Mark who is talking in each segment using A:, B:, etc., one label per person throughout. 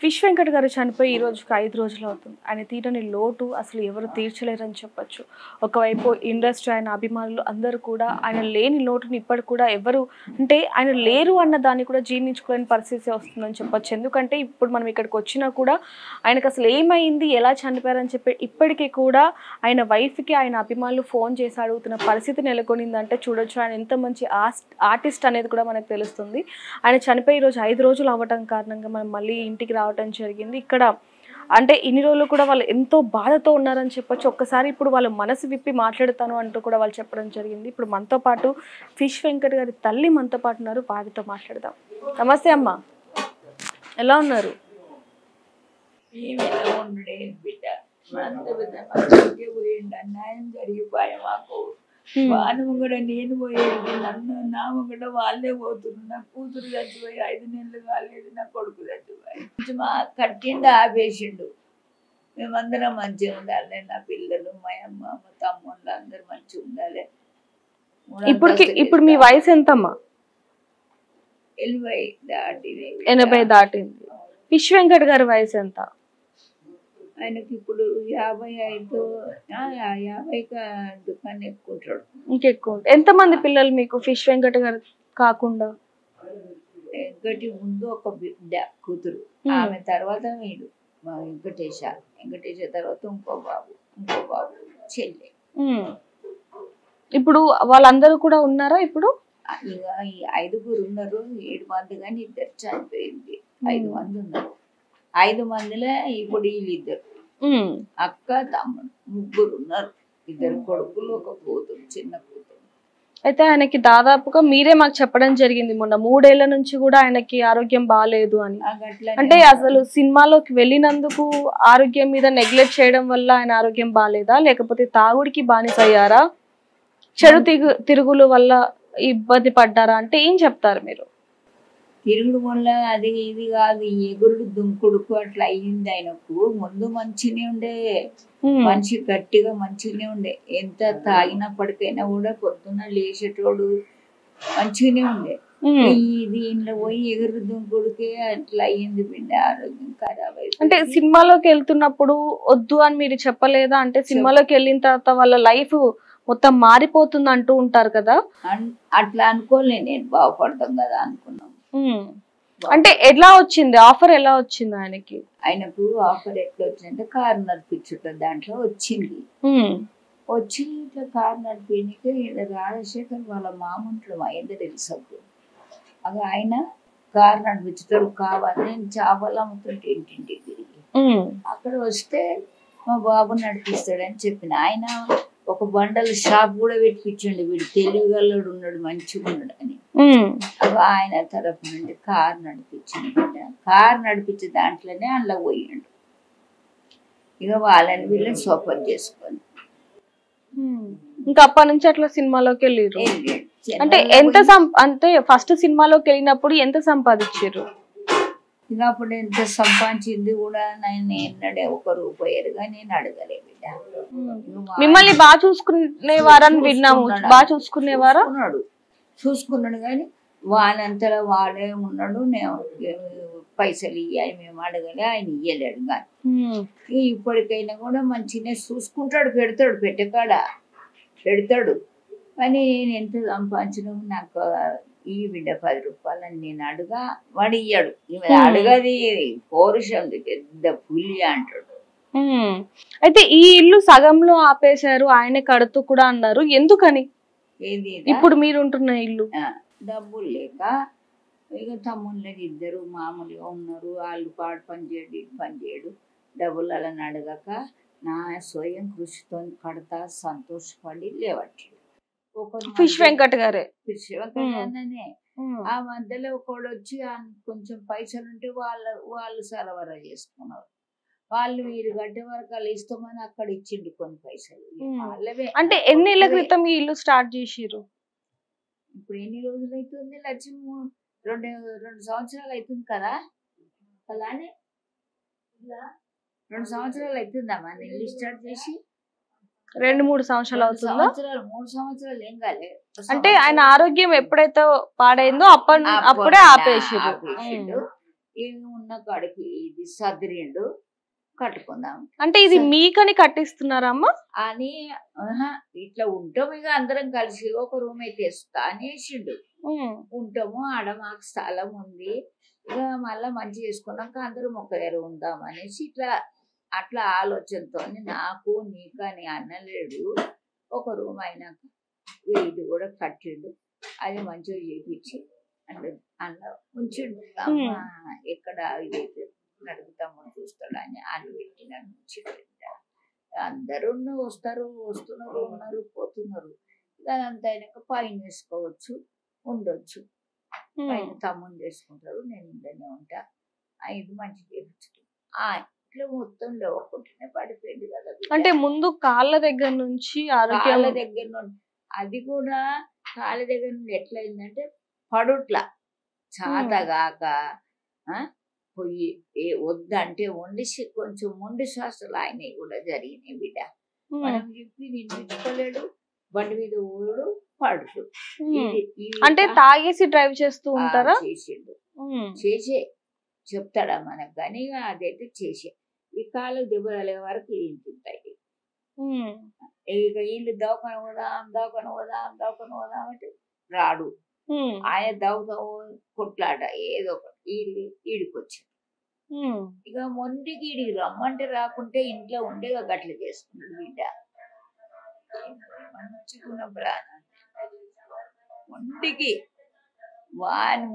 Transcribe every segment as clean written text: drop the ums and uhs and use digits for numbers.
A: Fish Venkat గారు చనిపోయి ఈ రోజుకి 5 రోజులు అవుతుంది. ఆయన తీరని లోటు అసలు ఎవరు తీర్చలేరని చెప్పొచ్చు. ఒకవైపు ఇండస్ట్రీ, ఆయన అభిమానులు అందరూ కూడా ఆయన లేని లోటుని ఇప్పటికి కూడా ఎవరు అంటే ఆయన లేరు అన్న దాన్ని కూడా జీర్ణించుకోలేని పరిస్థితి వస్తుందని చెప్పొచ్చు. ఎందుకంటే ఇప్పుడు మనం ఇక్కడికి వచ్చినా కూడా ఆయనకు అసలు ఏమైంది, ఎలా చనిపోయారని చెప్పి ఇప్పటికీ కూడా ఆయన వైఫ్కి ఆయన అభిమానులు ఫోన్ చేసి అడుగుతున్న పరిస్థితి నెలకొనిందంటే చూడొచ్చు. ఆయన ఎంత మంచి ఆర్టిస్ట్ అనేది కూడా మనకు తెలుస్తుంది. ఆయన చనిపోయి ఈరోజు 5 రోజులు అవ్వటం కారణంగా మనం మళ్ళీ ఇంటికి రావడం జరిగింది. ఇక్కడ అంటే ఇన్ని రోజులు కూడా వాళ్ళు ఎంతో బాధతో ఉన్నారని చెప్పొచ్చు. ఒక్కసారి ఇప్పుడు వాళ్ళు మనసు విప్పి మాట్లాడతాను అంటూ కూడా వాళ్ళు చెప్పడం జరిగింది. ఇప్పుడు మనతో పాటు ఫిష్ వెంకట్ గారి తల్లి మనతో పాటు ఉన్నారు. వారితో మాట్లాడదాం. నమస్తే అమ్మ, ఎలా ఉన్నారు?
B: అన్యాయం జరిగిపోయా మాకు. వానము కూడా నేను పోయేది, నన్ను నా కూడా వాళ్ళే పోతున్నారు. నా కూతురు చచ్చిపోయి 5 నెలలు కాలేదు, నా కొడుకు చచ్చిపోయి మా కట్టిండు ఆపేసిండు. మేమందరం మంచిగా ఉండాలి, నా పిల్లలు, మా అమ్మ, మా తమ్ముళ్ళు అందరు మంచిగా ఉండాలి.
A: ఇప్పుడు మీ వయసు ఎంతమ్మా? 80 దాటింది. ఫిష్ వెంకట్ గారి వయసు ఎంత?
B: ఆయనకి ఇప్పుడు 55 దుకాణం ఎక్కుంటాడు.
A: ఇంకెక్కువ. ఎంతమంది పిల్లలు మీకు ఫిష్ వెంకట్ గారు కాకుండా?
B: వెంకటి ముందు ఒక బిడ్డ కూతురు, ఆమె తర్వాత వీడు మా వెంకటేశ తర్వాత ఇంకో బాబు చెల్లె.
A: ఇప్పుడు వాళ్ళందరూ కూడా ఉన్నారా? ఇప్పుడు
B: ఇక ఈ 5గురు ఉన్నారు. 7 మంది కానీ 2 చనిపోయింది. 5 మంది ఉన్నారు. 5 మందిలో ఇప్పుడు వీళ్ళిద్దరు అక్క తమ్ముడు 3 ఉన్నారు. 2 కొడుకులు, ఒక కూతురు, చిన్న కూతురు.
A: అయితే ఆయనకి దాదాపుగా మీరే మాకు చెప్పడం జరిగింది మొన్న 3 ఏళ్ల నుంచి కూడా ఆయనకి ఆరోగ్యం బాగాలేదు అని. అంటే అసలు సినిమాలోకి వెళ్ళినందుకు ఆరోగ్యం మీద నెగ్లెక్ట్ చేయడం వల్ల ఆయన ఆరోగ్యం బాగాలేదా, లేకపోతే తాగుడికి బానిసయ్యారా, చెడు తిరుగుల వల్ల ఇబ్బంది పడ్డారా? అంటే ఏం చెప్తారు మీరు?
B: తిరుగుడు వల్ల అది ఇది కాదు, ఎగురుడు దుంకుడుకు అట్లా అయ్యింది. ఆయనకు ముందు మంచినే ఉండే, మనిషి గట్టిగా మంచిగానే ఉండే. ఎంత తాగినప్పటికైనా కూడా పొద్దున్న లేచేటోడు మంచిగానే ఉండే. దీనిలో పోయి ఎగురు దుంకుడికే అట్లా అయ్యింది బిడ్డ, ఆరోగ్యం ఖరాబ్ అయింది.
A: అంటే సినిమాలోకి వెళ్తున్నప్పుడు వద్దు అని మీరు చెప్పలేదా? అంటే సినిమాలోకి వెళ్ళిన తర్వాత వాళ్ళ లైఫ్ మొత్తం మారిపోతుంది అంటూ ఉంటారు కదా.
B: అట్లా అనుకోలే, నేను బాగుపడతాం కదా అనుకున్నాం.
A: అంటే ఎలా వచ్చింది ఆఫర్? ఎలా వచ్చింది ఆయనకి?
B: ఆయనకు ఆఫర్ ఎట్లా వచ్చిందంటే కారు నడిపించుట దాంట్లో వచ్చింది. వచ్చి ఇట్లా కారు నడిపించే రాజశేఖర్ వాళ్ళ మామూలు మహేందర్ తెలుసు. అది ఆయన కారు నడిపించుతాడు కావాలి, నేను చేపలు అమ్ముతుంటే ఇంటింటికి తిరిగి అక్కడ వస్తే మా బాబు నడిపిస్తాడని చెప్పిన. ఆయన ఒక బండల షాప్ కూడా పెట్టించండి, వీడు తెలివిగలడు ఉన్నాడు, మంచిగా ఉన్నాడు అని. ఆయన తరఫు నుండి కారు నడిపించింది. కారు నడిపించే దాంట్లోనే అందులో పోయాడు. ఇక వాళ్ళని వీళ్ళని సోపర్ చేసుకొని
A: ఇంకా అప్పటి నుంచి అట్లా సినిమాలోకి వెళ్ళారు. అంటే ఎంత అంటే ఫస్ట్ సినిమాలోకి వెళ్ళినప్పుడు ఎంత సంపాదించారు?
B: ఇక అప్పుడు ఎంత సంపాదించింది కూడా నేను ఎన్నడే 1 రూపాయలుగా నేను అడగలే బిడ్డ.
A: మిమ్మల్ని బాగా చూసుకునేవారని విన్నాము. బాగా చూసుకునేవారా?
B: చూసుకున్నాడు కానీ వానంతలో వాడే ఉన్నాడు. నేను పైసలు ఇవ్వాలి మేము అడగలే, ఆయన ఇయ్యలేడు. కానీ ఇప్పటికైనా కూడా మంచిగానే చూసుకుంటాడు, పెడతాడు, పెట్టకాడ పెడతాడు. కానీ నేను ఎంత సంపాదించడం నాకు ఈ బిడ్డ 10 రూపాయలని నేను అడుగా, వాడు ఇయ్యాడు. అడగది పౌరుషం, పెద్ద పులి అంటాడు.
A: అయితే ఈ ఇల్లు సగంలో ఆపేశారు, ఆయన కడుతూ కూడా అన్నారు. ఎందుకని?
B: ఏది
A: ఇప్పుడు మీరు ఉంటున్న ఇల్లు
B: డబ్బులు లేక, ఇక తమ్ముళ్ళకి 2 మామూలుగా ఉన్నారు. వాళ్ళు పాడు పని చేయడు, ఇటు పని చేయడు. డబ్బులు అలా అడగక నా స్వయం కృషితో కడతా సంతోషపడి లేవట్టాడు.
A: ఫిష్ వెంకట్ గారే.
B: ఫిష్ వెంకటనే ఆ మధ్యలో ఒకడు వచ్చి కొంచెం పైసలు ఉంటే వాళ్ళు సరఫరా చేసుకున్నారు. వాళ్ళు వీరు గడ్డ వరకు వాళ్ళు ఇస్తామని అక్కడ ఇచ్చిండు కొన్ని పైసలు.
A: అంటే ఎన్ని ఏళ్ల క్రితం ఈ ఇల్లు స్టార్ట్ చేసిర్రు?
B: ఇప్పుడు ఎన్ని రోజులు అవుతుంది లక్ష్మి? 2 సంవత్సరాలు అవుతుంది కదా. అలానే 2 సంవత్సరాలు అవుతుందమ్మా ఇల్లు స్టార్ట్ చేసి.
A: 2-3 సంవత్సరాలు అవుతుందా?
B: 3 సంవత్సరాలు ఏం కాలే.
A: అంటే ఆయన ఆరోగ్యం ఎప్పుడైతే పాడైందో అప్పుడే ఆపేసిండు.
B: ఏమి ఉన్న కాడికి ఇది సదిరిండు, కట్టుకుందాం
A: అంటే ఇది మీకని కట్టిస్తున్నారా అమ్మ?
B: అని. ఇట్లా ఉంటాం ఇక అందరం కలిసి ఒక రూమ్ అయితే వేస్తా అనేసిండు. ఉంటాము, ఆడ మాకు స్థలం ఉంది, ఇక మళ్ళా మంచి చేసుకున్నాక అందరం ఒక దగ్గర ఉందాం అనేసి అట్లా ఆలోచనతో నాకు నీకు అని అన్నలేడు. ఒక రూమ్ అయినాక ఇది కూడా కట్టిండు, అది మంచిగా చేపించి అందులో ఉంచిండు. ఎక్కడ ఇదైతే నడుపుతామని చూస్తాడని అని పెట్టి నన్ను ఉంచిండు. అందరూ వస్తారు, వస్తున్నారు, ఉన్నారు, పోతున్నారు. అదంతా అయినాక పైన వేసుకోవచ్చు, ఉండొచ్చు. పైన తమ్ముని చేసుకుంటారు, నేను ఇంట్లోనే ఉంటా. ఇది మంచి చేపించు ఇట్లా మొత్తం లేవకుంటేనే పడిపోయింది కదా.
A: అంటే ముందు కాళ్ళ దగ్గర నుంచి
B: కాళ్ళ దగ్గర నుండి, అది కూడా కాళ్ళ దగ్గర నుండి ఎట్లయిందంటే పడుట్లా చాతగాక పొయ్యి వద్దంటే కొంచెం మొండి శ్వాసలు ఆయనవి కూడా జరిగినాయి బిడ్డ. మనం చెప్పి నిందించుకోలేడు, బండి మీద ఊరుడు పడుడు.
A: అంటే తాగేసి డ్రైవ్ చేస్తూ ఉంటారా?
B: చేసిండు, చేసే చెప్తాడా మనకు కానీ అదైతే చేసే. ఈ కాళ్ళు దెబ్బలే వరకు ఏంటింటాయి. ఇక వీళ్ళు దవాఖాన పోదాం అంటే రాడు. ఆయన దవ్వుతో కొట్లాట ఏదో ఒకటి ఈడికొచ్చాడు. ఇక మొండికి ఈడికి రమ్మంటే రాకుంటే ఇంట్లో ఉండే గట్ల చేసుకున్నాడు బిడ్డ. మంచుకున్న ప్రాణం మొండికి వాని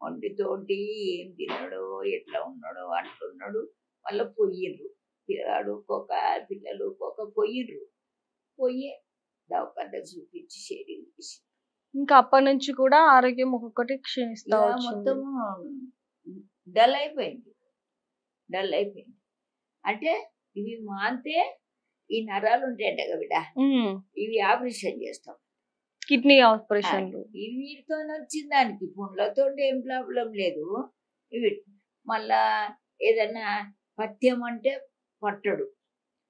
B: మొండితోటి ఏం తిన్నాడో ఎట్లా ఉన్నాడో అంటున్నాడు. మళ్ళీ పొయ్యిండ్రు, పిల్లలు పొయ్యిండ్రు. పొయ్యి దవాఖాన చూపించి షేరింగ్ చేసి
A: ఇంకా అప్పటి నుంచి కూడా ఆరోగ్యం ఒక్కొక్కటి క్షీణిస్తా
B: మొత్తము డల్ అయిపోయింది. అంటే ఇవి మాంతే ఈ నరాలు ఉంటాయంట కదా బిడ్డ, ఇవి ఆపరేషన్ చేస్తాం,
A: కిడ్నీ ఆపరేషన్.
B: వీటితో వచ్చిన దానికి పుండ్లతో ఏం ప్రాబ్లం లేదు. ఇవి మళ్ళా ఏదన్నా పథ్యం అంటే పట్టడు.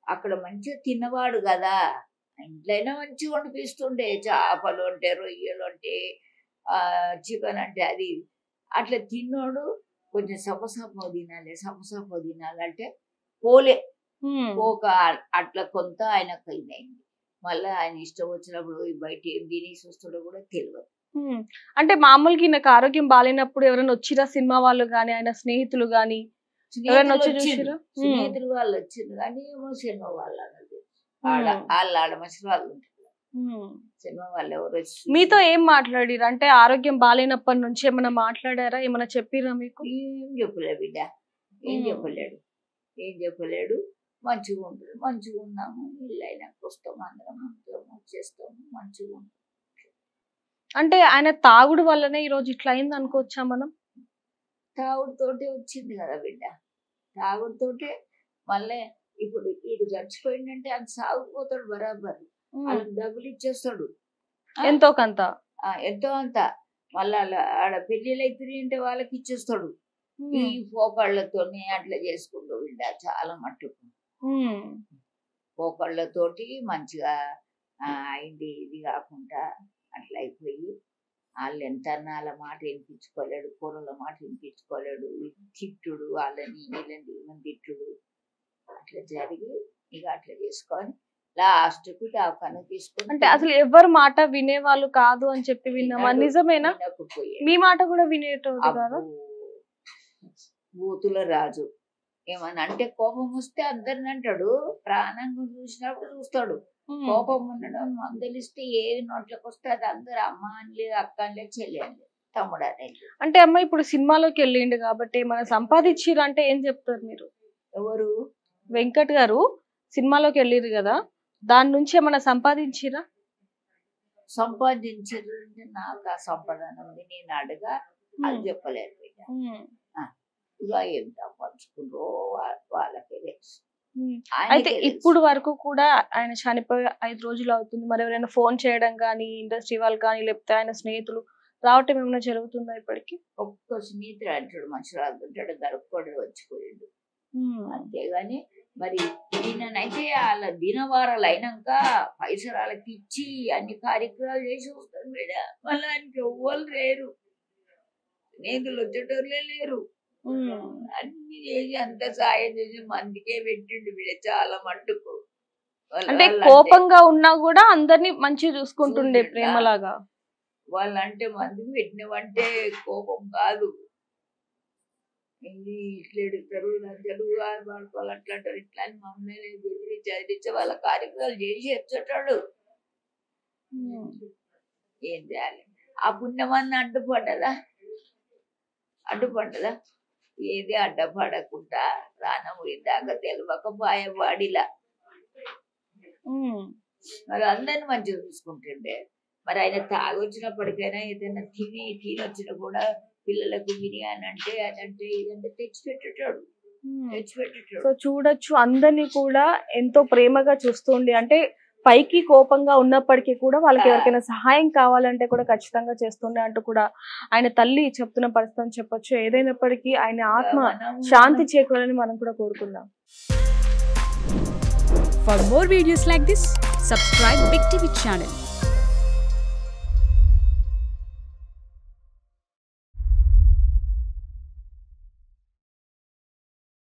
B: అక్కడ మంచిగా తిన్నవాడు కదా, ఇంట్లోనే మంచిగా వండిపిస్తుండే. చేపలు అంటే, రొయ్యలు అంటే, చికెన్ అంటే అది అట్లా తిన్నోడు. కొంచెం సపసప తినాలంటే పోక అట్లా కొంత ఆయనకు అయింది. మళ్ళీ ఆయన ఇష్టం వచ్చినప్పుడు బయట ఏం తినేసి వస్తాడో కూడా తెలియదు.
A: అంటే మామూలుగా ఈయనకు ఆరోగ్యం బాగాలేనప్పుడు ఎవరైనా వచ్చిరా? సినిమా వాళ్ళు గానీ, ఆయన స్నేహితులు గానీ
B: స్నేహితులు వాళ్ళు వచ్చింది కానీ ఏమో సినిమా వాళ్ళు అన్నది ఆడ మంచి వాళ్ళు ఉంటారు. సినిమా వాళ్ళు ఎవరు
A: మీతో ఏం మాట్లాడిరు? అంటే ఆరోగ్యం బాగాలేనప్పటి నుంచి ఏమైనా మాట్లాడారా? ఏమైనా చెప్పిరా మీకు?
B: ఏం చెప్పలేదు బిడ్డ, ఏం చెప్పలేడు. మంచిగా ఉంటుంది, మంచిగా ఉన్నాము, ఇల్లు అయినాక వస్తాము, అందరం చేస్తాము, మంచిగా ఉంటాం.
A: అంటే ఆయన తాగుడు వల్లనే ఈ రోజు ఇట్లా అయింది అనుకోవచ్చా మనం?
B: తాగుడుతోటే వచ్చింది కదా బిడ్డ, తాగుడుతోటే. మళ్ళీ ఇప్పుడు వీడు చచ్చిపోయిందంటే అది సాగుపోతాడు బరాబర్, వాళ్ళకి డబ్బులు ఇచ్చేస్తాడు
A: ఎంతో కొంత.
B: మళ్ళీ ఆడ పెళ్ళిళ్ళు అవుతుంది అంటే వాళ్ళకి ఇచ్చేస్తాడు. ఈ పోకళ్ళతోనే అట్లా చేసుకుంటూ బిడ్డ చాలా మట్టుకు పోకళ్ళతోటి మంచిగా అయింది. ఇది కాకుండా అట్లా అయిపోయి వాళ్ళు ఎంత వాళ్ళ మాట వినిపించుకోలేడు, కూరల మాట వినిపించుకోలేడు, తిట్టుడు, వాళ్ళని వీళ్ళని ఏమని తిట్టుడు అట్లా జరిగి ఇక అట్లా చేసుకొని లాస్ట్కు దవాఖాన తీసుకొని.
A: అంటే అసలు ఎవరు మాట వినేవాళ్ళు కాదు అని చెప్పి విన్నామా? నిజమేనా? మీ మాట కూడా వినేటోడు కదా?
B: బూతుల రాజు. ఏమని అంటే కోపం వస్తే అందరిని అంటాడు, ప్రాణంగా చూసినప్పుడు చూస్తాడు. కోపం ఉండడం మందలిస్తే ఏది నోట్లోకి వస్తే అది అందరు అమ్మ అనలేదు, అక్క అనలేదు, చెల్లి అనలేదు, తమ్ముడు అనేది.
A: అంటే అమ్మ ఇప్పుడు సినిమాలోకి వెళ్ళిండు కాబట్టి ఏమైనా సంపాదించిరు అంటే ఏం చెప్తారు మీరు?
B: ఎవరు?
A: వెంకట్ గారు సినిమాలోకి వెళ్ళిరు కదా, దాని నుంచి ఏమైనా సంపాదించిరా?
B: సంపాదించారు అంటే నాకు ఆ సంపాదన ఉంది, నేను అడగా అది చెప్పలేదు. ఇక ఏం సంపాదించుకుంటారో వాళ్ళకే తెలుసు.
A: అయితే ఇప్పుడు వరకు కూడా ఆయన చనిపోయి 5 రోజులు అవుతుంది. మరి ఎవరైనా ఫోన్ చేయడం కానీ, ఇండస్ట్రీ వాళ్ళు కానీ, లేకపోతే ఆయన స్నేహితులు రావటం ఏమైనా జరుగుతుందా ఇప్పటికి?
B: ఒక్క స్నేహితుడు అంటాడు, మనుషులు అంటాడు, గడుపుకోడు వచ్చిపోయాడు అంతేగాని. మరి ఈయనైతే వాళ్ళ దినవారాలు అయినాక పైసలు వాళ్ళకి ఇచ్చి అన్ని కార్యక్రమాలు చేసి వస్తాడు మేడ. మళ్ళీ ఆయనకి ఎవ్వరు లేరు. స్నేహితులు వచ్చేటోళ్ళే లేరు. అన్ని చేసి అంత సాయం చేసి మందికే పెట్టిండు వీడ చాలా మట్టుకు.
A: అంటే కోపంగా ఉన్నా కూడా అందరినీ మంచి చూసుకుంటుండే ప్రేమలాగా.
B: వాళ్ళంటే మందికి పెట్టినవంటే కోపం కాదు. ఇట్లా ఎడుతారు లంచలు పడుకోవాలి అట్లా అంటారు ఇట్లా అని మమ్మల్ని బెదిరించి చదివించి వాళ్ళ కార్యక్రమాలు చేసి వచ్చేటాడు. ఏం చేయాలి? ఆ పుణ్యమన్న అడ్డుపడ్డదా? ఏది అడ్డపడకుండా ప్రాణం పోయిందాక తెలియక పాయవాడిలా. మరి అందరిని మంచిగా చూసుకుంటుండే. మరి ఆయన తాగొచ్చినప్పటికైనా ఏదైనా తినొచ్చినా కూడా పిల్లలకు బిర్యానీ అంటే అదంటే ఇదంటే తెచ్చిపెట్టేటాడు.
A: సో చూడొచ్చు అందరినీ కూడా ఎంతో ప్రేమగా చూస్తుండే. అంటే పైకి కోపంగా ఉన్నప్పటికీ కూడా వాళ్ళకి ఎవరికైనా సహాయం కావాలంటే కూడా ఖచ్చితంగా చేస్తుండే అంటూ కూడా ఆయన తల్లి చెప్తున్న పరిస్థితి అని చెప్పొచ్చు. ఏదైనప్పటికీ ఆయన ఆత్మ శాంతి చేకూరాలని మనం కూడా కోరుకుందాం.
C: For more videos like this, subscribe Big TV channel.